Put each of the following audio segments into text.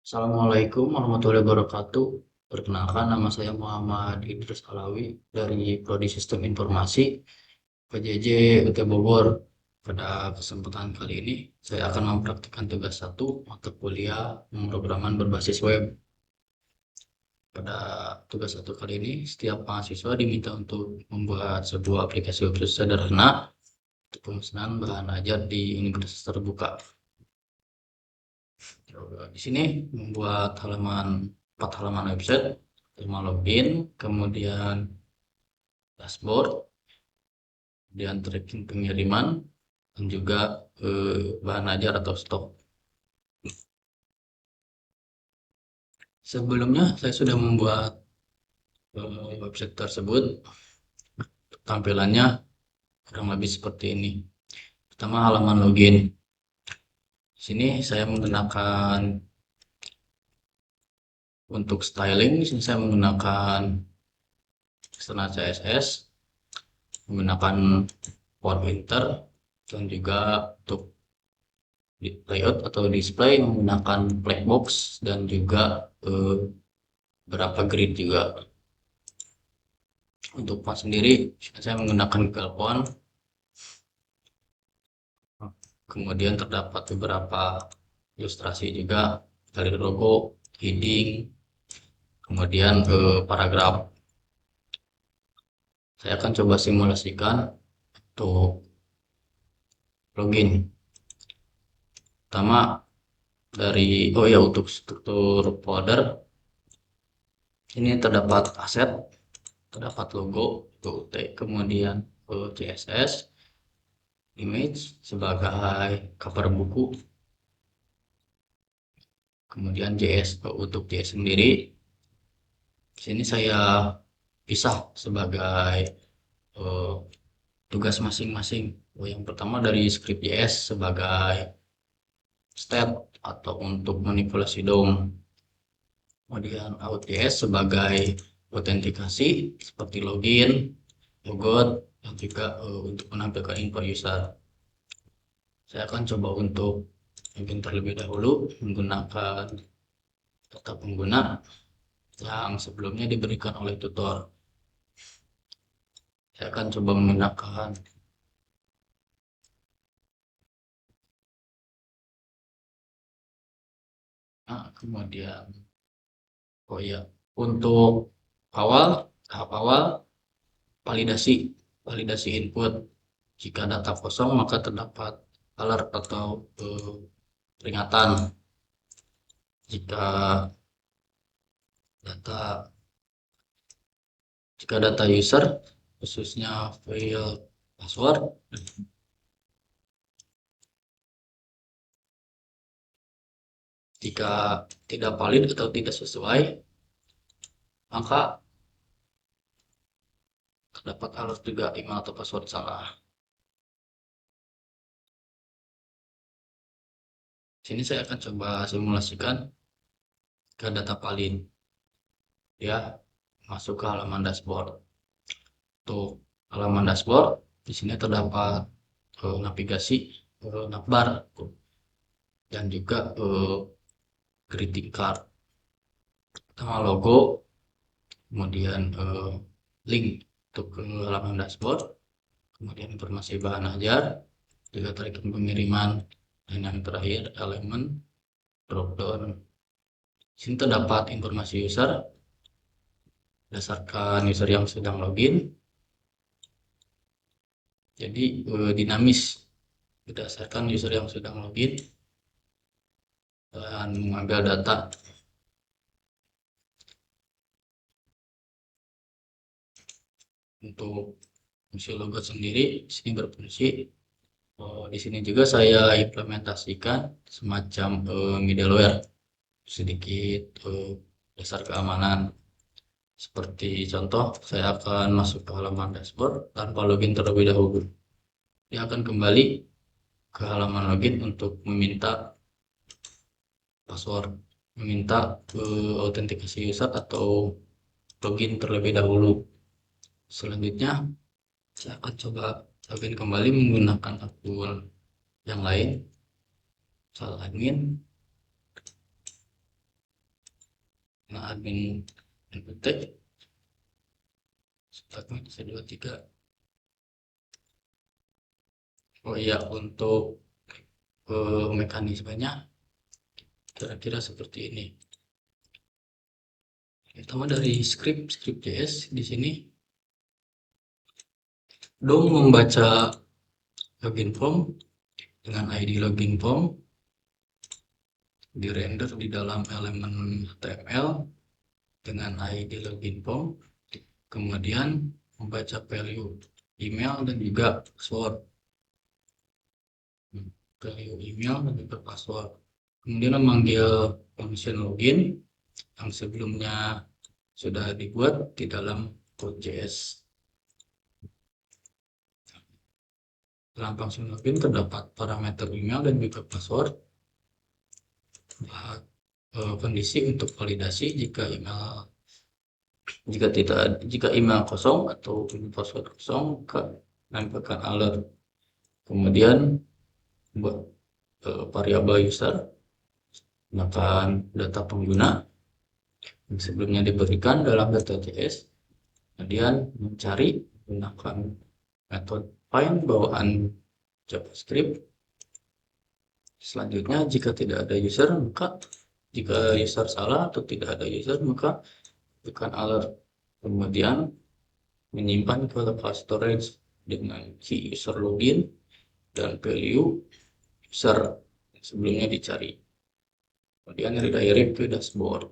Assalamualaikum warahmatullahi wabarakatuh. Perkenalkan, nama saya Muhammad Idris Alawi dari Prodi Sistem Informasi PJJ UT Bogor. Pada kesempatan kali ini, saya akan mempraktikkan tugas satu mata kuliah pemrograman berbasis web. Pada tugas satu kali ini, setiap mahasiswa diminta untuk membuat sebuah aplikasi web sederhana untuk pemesanan bahan ajar di universitas terbuka. Di sini membuat 4 halaman website, 5 login, kemudian dashboard, kemudian tracking pengiriman, dan juga bahan ajar atau stok. Sebelumnya saya sudah membuat website tersebut. Tampilannya kurang lebih seperti ini. Pertama, halaman login. Di sini saya menggunakan untuk styling. Di sini saya menggunakan External CSS, menggunakan Powerpainter, dan juga untuk layout atau display menggunakan Flexbox dan juga beberapa grid juga. Untuk font sendiri saya menggunakan Google Font. Kemudian terdapat beberapa ilustrasi juga dari logo, heading, kemudian paragraf. Saya akan coba simulasikan untuk login. Pertama untuk struktur folder ini terdapat aset, terdapat logo UT, kemudian CSS, image sebagai cover buku, kemudian JS untuk JS sendiri. Di sini saya pisah sebagai tugas masing-masing. Yang pertama dari script JS sebagai state atau untuk manipulasi DOM. Kemudian out.js sebagai autentikasi seperti login, logout, dan juga untuk menampilkan info user. Saya akan coba untuk login terlebih dahulu menggunakan data pengguna yang sebelumnya diberikan oleh tutor. Saya akan coba menggunakan kemudian untuk tahap awal validasi input. Jika data kosong maka terdapat alert atau peringatan. Jika data user khususnya file password jika tidak valid atau tidak sesuai, maka terdapat alert juga email atau password salah. Sini saya akan coba simulasikan ke data valid. Ya, masuk ke halaman dashboard. Untuk halaman dashboard, di sini terdapat navigasi, navbar, dan juga greeting card. Pertama logo, kemudian link untuk ke halaman dashboard, kemudian informasi bahan ajar, juga tracking pengiriman, dan yang terakhir elemen dropdown. Di sini terdapat informasi user berdasarkan user yang sedang login. Jadi dinamis berdasarkan user yang sedang login dan mengambil data. Untuk fungsi logout sendiri di sini berfungsi. Di sini juga saya implementasikan semacam middleware sedikit dasar keamanan. Seperti contoh, saya akan masuk ke halaman dashboard tanpa login terlebih dahulu. Dia akan kembali ke halaman login untuk meminta password, meminta autentikasi user atau login terlebih dahulu. Selanjutnya, saya akan coba login kembali menggunakan akun yang lain, misal admin. admin NPT statement 123. Oh iya, untuk mekanismenya kira-kira seperti ini. Pertama dari script.js di sini DOM membaca login form dengan ID login form, di render di dalam elemen HTML dengan ID login form, kemudian membaca value email dan juga password, kemudian memanggil function login yang sebelumnya sudah dibuat di dalam code.js. Dalam function login terdapat parameter email dan juga password. Kondisi untuk validasi jika email kosong atau password kosong, maka menempelkan alert. Kemudian buat variabel user gunakan data pengguna yang sebelumnya diberikan dalam data.js, kemudian mencari menggunakan metode find bawaan JavaScript. Selanjutnya, jika tidak ada user, maka jika user salah atau tidak ada user, maka tekan alert. Kemudian menyimpan ke local storage dengan key user login dan value user yang sebelumnya dicari. Kemudian redirect ke dashboard.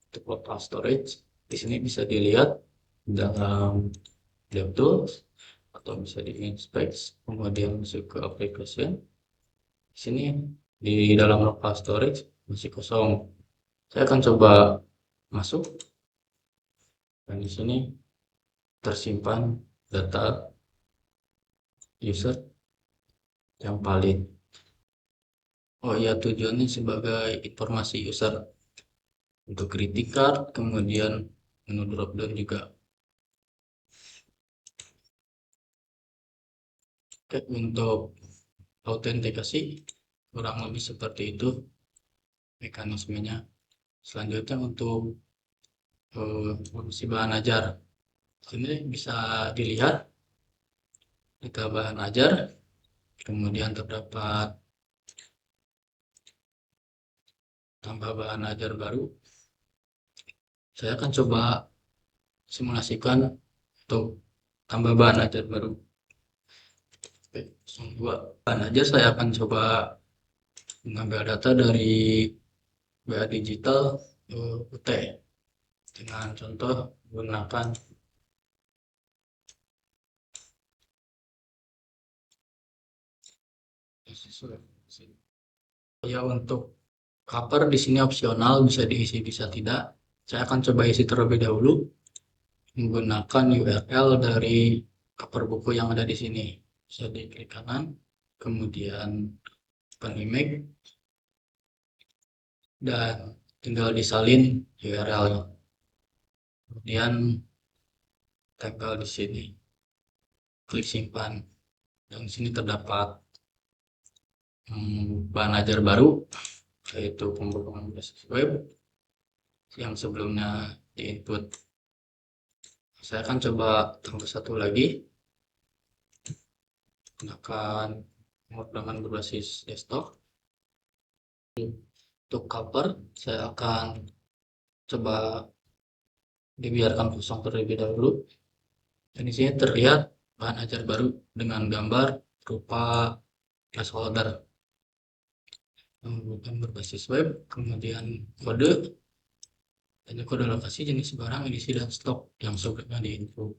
Untuk local storage di sini bisa dilihat dalam DevTools atau bisa di inspect, kemudian masuk ke application. Di sini di dalam local storage masih kosong. Saya akan coba masuk, dan di sini tersimpan data user yang valid. Oh iya, tujuannya sebagai informasi user untuk greeting card, kemudian menu drop down juga. Oke, untuk autentikasi kurang lebih seperti itu mekanismenya. Selanjutnya untuk fungsi bahan ajar, ini bisa dilihat jika bahan ajar, kemudian terdapat tambah bahan ajar baru. Saya akan coba simulasikan untuk tambah bahan ajar baru. Oke, bahan ajar saya akan coba mengambil data dari BA Digital UT dengan contoh menggunakan ya. Untuk cover di sini opsional, bisa diisi bisa tidak. Saya akan coba isi terlebih dahulu menggunakan URL dari cover buku yang ada di sini. Bisa diklik kanan, kemudian open image, dan tinggal disalin URL-nya. Kemudian tempel di sini, klik simpan, dan di sini terdapat bahan ajar baru, yaitu pemrograman berbasis web yang sebelumnya di input. Saya akan coba tambah satu lagi, gunakan pemrograman berbasis desktop. Untuk cover saya akan coba dibiarkan kosong terlebih dahulu, dan di sini terlihat bahan ajar baru dengan gambar berupa placeholder bukan berbasis web, kemudian kode, dan kode lokasi, jenis barang, edisi, dan stok yang sebelumnya di info.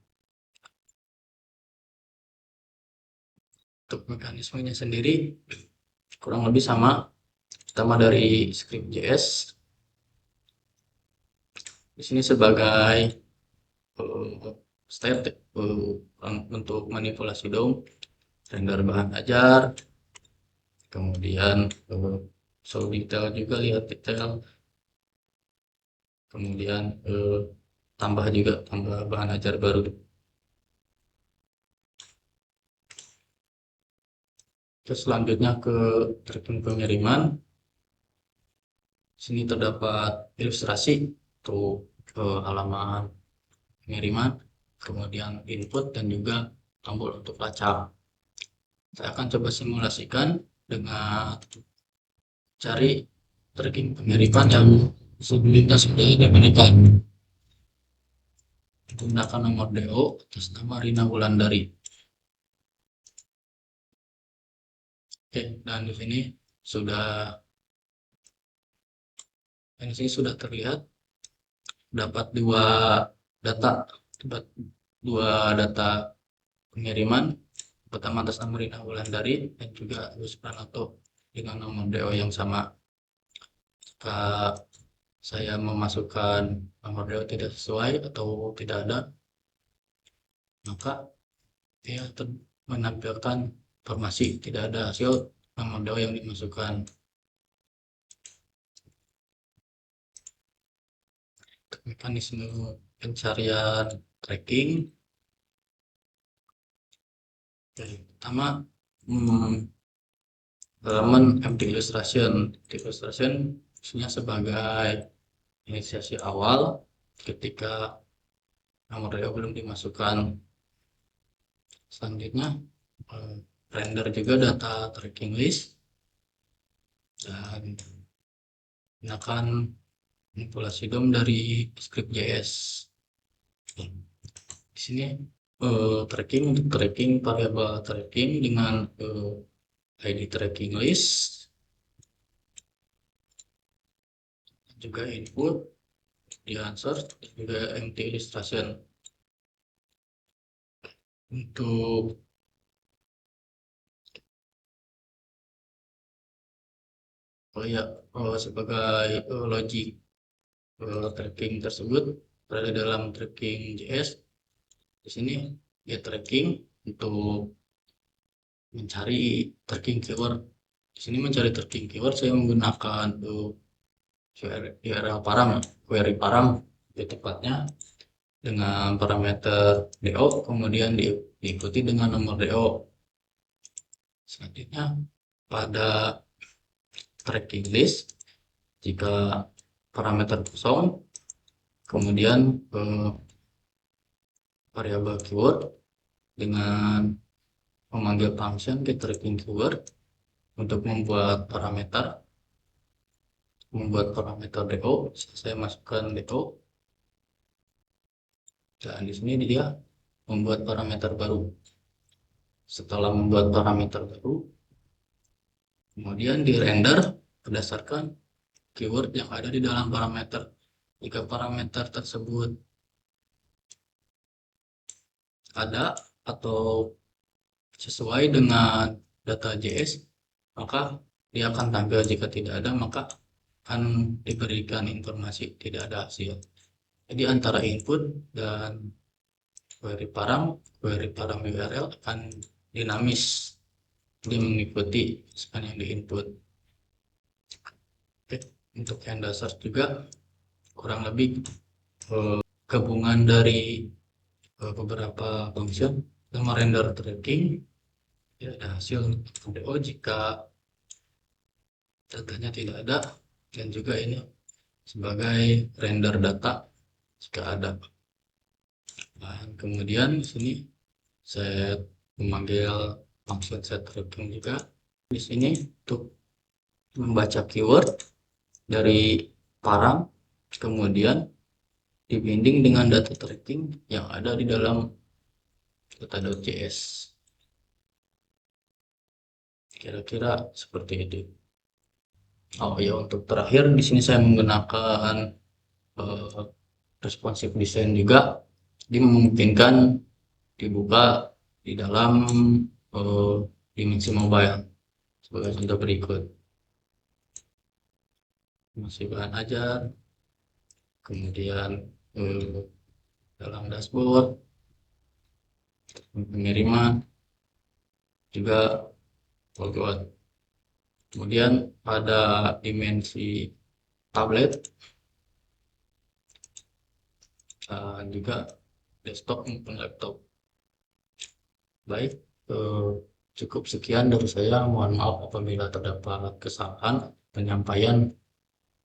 Untuk mekanismenya sendiri kurang lebih sama, pertama dari script.js. Di sini sebagai step untuk manipulasi DOM, render bahan ajar, kemudian show detail juga, lihat detail, kemudian tambah bahan ajar baru. Terus selanjutnya ke tracking pengiriman. Sini terdapat ilustrasi untuk halaman pengiriman, kemudian input dan juga tombol untuk lacak. Saya akan coba simulasikan dengan cari tracking pengiriman yang sebelumnya sudah diberikan. Gunakan nomor DO atas nama Rina Wulandari. Oke, dan di sini sudah terlihat dapat dapat dua data pengiriman. Pertama atas nama Rina Wulandari dan juga Agus Pranoto dengan nomor DO yang sama. Jika saya memasukkan nomor DO tidak sesuai atau tidak ada, maka dia menampilkan informasi tidak ada hasil nomor DO yang dimasukkan. Mekanisme pencarian tracking. Yang pertama, halaman empty illustration. Illustration fungsinya sebagai inisiasi awal ketika nomor DO belum dimasukkan. Selanjutnya, render juga data tracking list dan gunakan manipulasi DOM dari script.js. Di sini tracking untuk tracking variabel tracking dengan ID tracking list, juga input di answer dan juga empty illustration. Untuk sebagai logic tracking tersebut berada dalam tracking JS. Di sini get tracking untuk mencari tracking keyword. Di sini mencari tracking keyword saya menggunakan URL param, query param lebih tepatnya, dengan parameter DO, kemudian diikuti dengan nomor DO. Selanjutnya pada tracking list, jika parameter kosong, kemudian variabel keyword dengan memanggil function get tracking keyword untuk membuat parameter DO. Saya masukkan DO, dan di sini dia membuat parameter baru. Setelah membuat parameter baru, kemudian di render berdasarkan keyword yang ada di dalam parameter. Jika parameter tersebut ada atau sesuai dengan data JS, maka dia akan tampil. Jika tidak ada, maka akan diberikan informasi tidak ada hasil. Jadi antara input dan query param URL akan dinamis, dia mengikuti span yang diinput. Oke, untuk yang dasar juga kurang lebih gabungan dari beberapa function yang merender tracking. Ya, ada hasil DO jika datanya tidak ada, dan juga ini sebagai render data jika ada. Dan kemudian di sini saya memanggil function set tracking juga di sini untuk membaca keyword dari param, kemudian dibinding dengan data tracking yang ada di dalam data.js. Kira-kira seperti itu. Oh ya, untuk terakhir di sini saya menggunakan responsive design juga. Dia memungkinkan dibuka di dalam dimensi mobile sebagai contoh berikut. Masih bahan ajar, kemudian dalam dashboard, pengiriman, juga logout. Kemudian pada dimensi tablet juga desktop maupun laptop. Baik, cukup sekian dari saya. Mohon maaf apabila terdapat kesalahan penyampaian